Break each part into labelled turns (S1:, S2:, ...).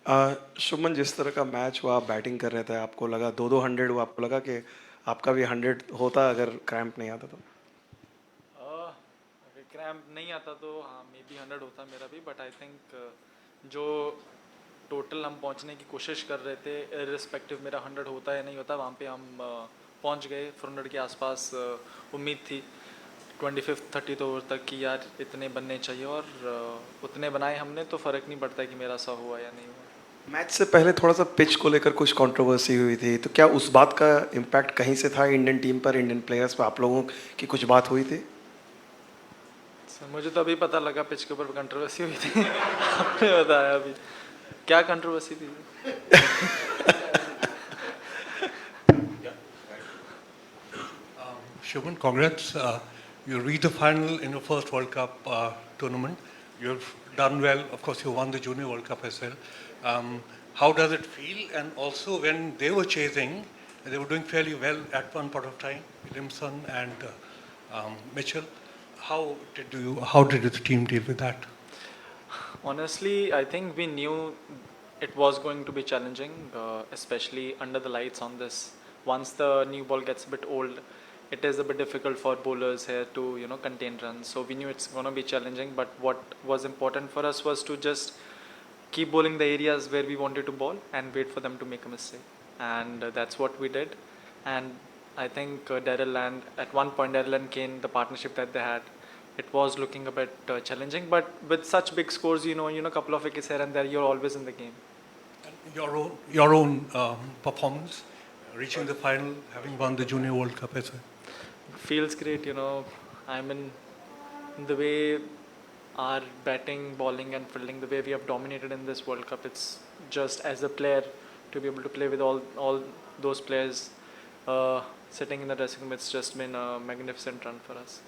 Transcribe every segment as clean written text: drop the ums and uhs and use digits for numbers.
S1: शुभमन, जिस तरह का मैच हुआ, आप बैटिंग कर रहे थे, आपको लगा 2-2 100 हुआ, आपको लगा कि आपका भी 100 होता अगर क्रैम्प नहीं आता तो?
S2: अगर क्रैम्प नहीं आता तो हाँ मे बी 100 होता मेरा भी, बट आई थिंक जो टोटल हम पहुंचने की कोशिश कर रहे थे, इरिस्पेक्टिव मेरा 100 होता या नहीं होता, वहाँ पे हम पहुंच गए 400 के आसपास। उम्मीद थी 25th 30th ओवर तक कि यार इतने बनने चाहिए, और उतने बनाए हमने, तो फ़र्क नहीं पड़ता कि मेरा सा हुआ या नहीं हुआ।
S1: मैच से पहले थोड़ा सा पिच को लेकर कुछ कंट्रोवर्सी हुई थी, तो क्या उस बात का इम्पैक्ट कहीं से था इंडियन टीम पर, इंडियन प्लेयर्स पर? आप लोगों की कुछ बात हुई थी?
S2: मुझे तो अभी पता लगा पिच के ऊपर कंट्रोवर्सी हुई थी। आपने बताया अभी क्या कंट्रोवर्सी थी?
S3: Shubman, congrats. You reached the final in your first World Cup tournament. You've done well. Of course, you won the Junior World Cup as well. How does it feel? And also, when they were chasing, they were doing fairly well at one point of time, Williamson and Mitchell. How did the team deal with that?
S2: Honestly, I think we knew it was going to be challenging, especially under the lights on this. Once the new ball gets a bit old, it is a bit difficult for bowlers here to contain runs. So we knew it's going to be challenging. But what was important for us was to just keep bowling the areas where we wanted to bowl and wait for them to make a mistake. And that's what we did. And I think Daryl and at one point Daryl and Kane, the partnership that they had, it was looking a bit challenging. But with such big scores, couple of wickets here and there, you're always in the game.
S3: Your own performance, reaching the final, having won the Junior World Cup as well.
S2: Feels great, I mean, the way our batting, bowling, and fielding, the way we have dominated in this World Cup, it's just as a player to be able to play with all those players sitting in the dressing room. It's just been a magnificent run for us.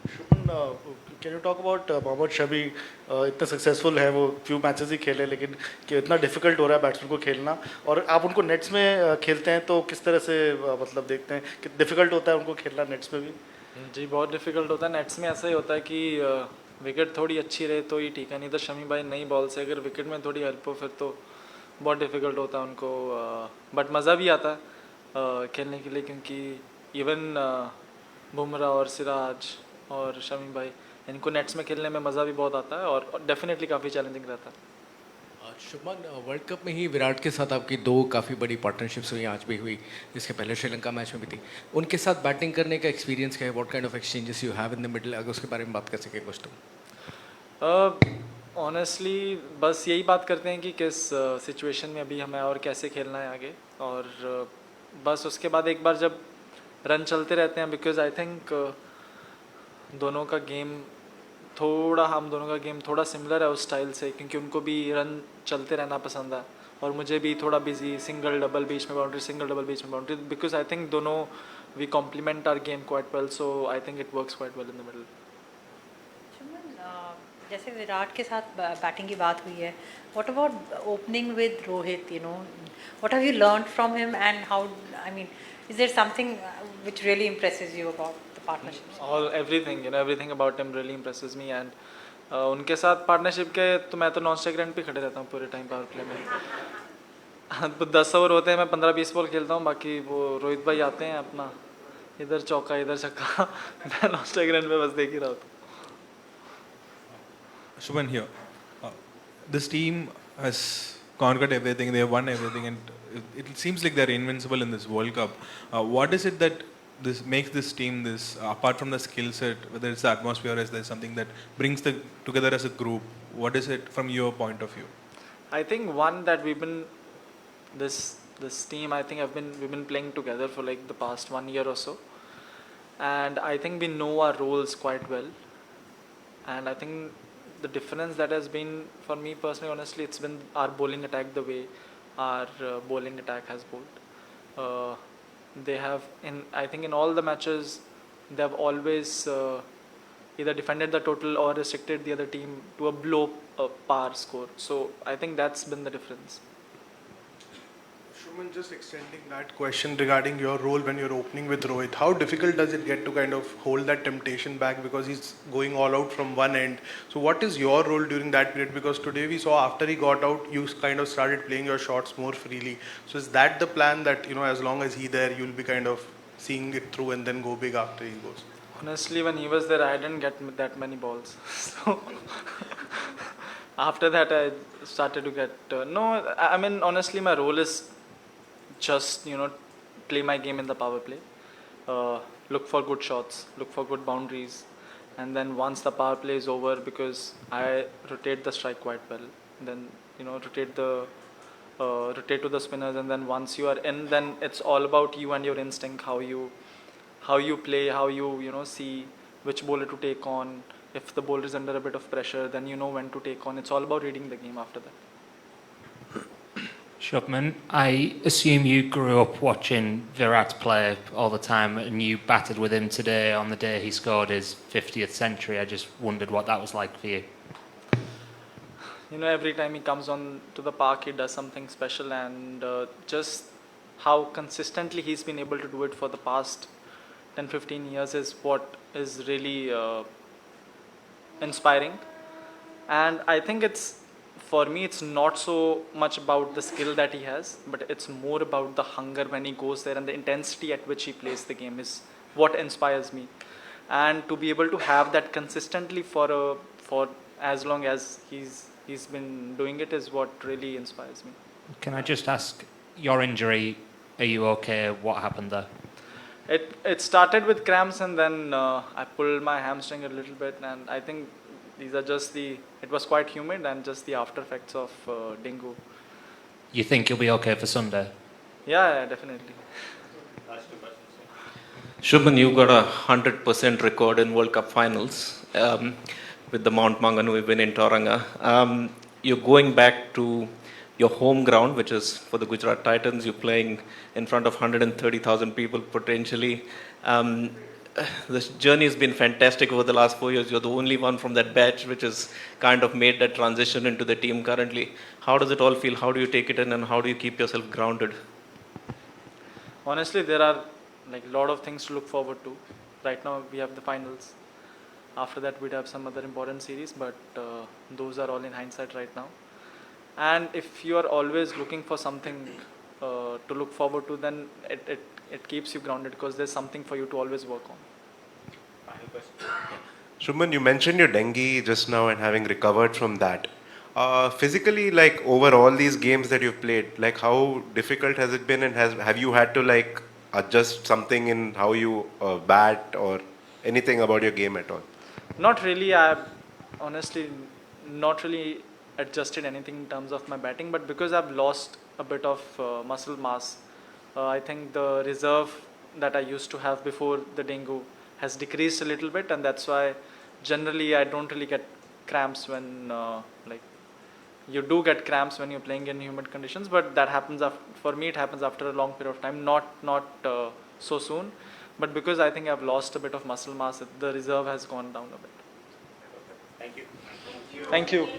S4: Shubman, can you talk about Mohammed Shami? इतने successful हैं वो, few matches ही खेले, लेकिन कि इतना difficult हो रहा है बैट्समैन को खेलना, और आप उनको नेट्स में खेलते हैं तो किस तरह से मतलब देखते हैं कि डिफिकल्ट होता है उनको खेलना नेट्स में भी?
S2: जी, बहुत डिफिकल्ट होता है नेट्स में। ऐसा ही होता है कि विकेट थोड़ी अच्छी रहे तो ही ठीक है, नहीं तो शमी भाई नई बॉल से अगर विकेट में थोड़ी हेल्प हो फिर तो बहुत डिफिकल्ट होता है उनको। बट मज़ा भी आता है खेलने के लिए, क्योंकि इवन बुमराह और सिराज और शमी भाई, इनको नेट्स में खेलने में मज़ा भी बहुत आता है, और डेफिनेटली काफ़ी चैलेंजिंग रहता है।
S5: शुभमन, वर्ल्ड कप में ही विराट के साथ आपकी दो काफ़ी बड़ी पार्टनरशिप्स हुई, आज भी हुई, इसके पहले श्रीलंका मैच में भी थी। उनके साथ बैटिंग करने का एक्सपीरियंस क्या है? What kind of exchanges you have in the middle, अगर उसके बारे में बात कर सके कुछ तो।
S2: ऑनेस्टली बस यही बात करते हैं कि किस सिचुएशन में अभी हमें और कैसे खेलना है आगे, और बस उसके बाद एक बार जब रन चलते रहते हैं, बिकॉज आई थिंक दोनों का गेम हम दोनों का गेम थोड़ा सिमिलर है उस स्टाइल से, क्योंकि उनको भी रन चलते रहना पसंद है, और मुझे भी थोड़ा बिजी, सिंगल डबल बीच में बाउंड्री, सिंगल डबल बीच में बाउंड्री, बिकॉज आई थिंक दोनों we complement our game quite well, so I think it works quite well in the middle.
S6: Shubman, जैसे विराट के साथ बैटिंग की बात हुई है, what about opening with Rohit? What have you learn from him, and how, I mean, is there something which really impresses you about the partnership?
S2: All everything everything about him really impresses me, and उनके साथ partnership के तो मैं तो non strike run पे खड़े रहता हूँ पूरे टाइम पावर प्ले में। तो 10 ओवर होते हैं, मैं 15-20 बॉल खेलता हूँ, बाकी वो रोहित भाई आते हैं अपना इधर चौका इधर छक्का, मैं नॉन स्ट्राइक रन पे बस देख ही रहा हूँ।
S7: Shubhan here. Uh, this team has conquered everything. They have won everything, and it seems like they're invincible in this World Cup. What is it that this makes this team this? Apart from the skill set, whether it's the atmosphere, or is there something that brings the together as a group? What is it from your point of view?
S2: I think one that we've been this team. I think we've been playing together for like the past 1 year or so, and I think we know our roles quite well. And I think the difference that has been for me personally, honestly, it's been our bowling attack, the way our bowling attack has bowled. Uh, they have I think in all the matches they have always either defended the total or restricted the other team to a below par score. So I think that's been the difference.
S8: Shubman, just extending that question regarding your role when you're opening with Rohit, how difficult does it get to kind of hold that temptation back because he's going all out from one end? So what is your role during that period? Because today we saw after he got out, you kind of started playing your shots more freely. So is that the plan that, as long as he's there, you'll be kind of seeing it through and then go big after he goes?
S2: Honestly, when he was there, I didn't get that many balls. So after that, I started to get no. I mean, honestly, my role is just play my game in the power play, look for good shots, look for good boundaries, and then once the power play is over, because I rotate the strike quite well, then rotate to the spinners, and then once you are in, then it's all about you and your instinct, how you play, how you see which bowler to take on. If the bowler is under a bit of pressure, then you know when to take on. It's all about reading the game after that.
S9: Shubman, I assume you grew up watching Virat play all the time and you batted with him today on the day he scored his 50th century. I just wondered what that was like for you.
S2: Every time he comes on to the park, he does something special, and just how consistently he's been able to do it for the past 10-15 years is what is really inspiring. And I think for me it's not so much about the skill that he has, but it's more about the hunger when he goes there and the intensity at which he plays the game is what inspires me. And to be able to have that consistently for as long as he's been doing it is what really inspires me.
S9: Can I just ask, your injury, are you okay? What happened there?
S2: It started with cramps, and then I pulled my hamstring a little bit, and I think these are just it was quite humid and just the after effects of dengue.
S9: You think you'll be okay for Sunday?
S2: Yeah, definitely.
S10: Shubman, you got a 100% record in World Cup finals with the Mount Maunganui win in Tauranga. You're going back to your home ground, which is for the Gujarat Titans. You're playing in front of 130,000 people potentially. This journey has been fantastic over the last 4 years. You're the only one from that batch which has kind of made that transition into the team currently. How does it all feel? How do you take it in, and how do you keep yourself grounded?
S2: Honestly, there are a lot of things to look forward to. Right now we have the finals. After that we'd have some other important series, but those are all in hindsight right now. And if you are always looking for something to look forward to, then it keeps you grounded because there's something for you to always work on.
S11: Shubman, you mentioned your dengue just now and having recovered from that. Physically, over all these games that you've played, how difficult has it been, and have you had to adjust something in how you bat or anything about your game at all?
S2: Not really. I've honestly not really adjusted anything in terms of my batting, but because I've lost a bit of muscle mass, I think the reserve that I used to have before the dengue has decreased a little bit, and that's why generally I don't really get cramps when you do get cramps when you're playing in humid conditions, but that happens for me it happens after a long period of time, not so soon, but because I think I've lost a bit of muscle mass, the reserve has gone down a bit.
S11: Thank you.
S2: Thank you.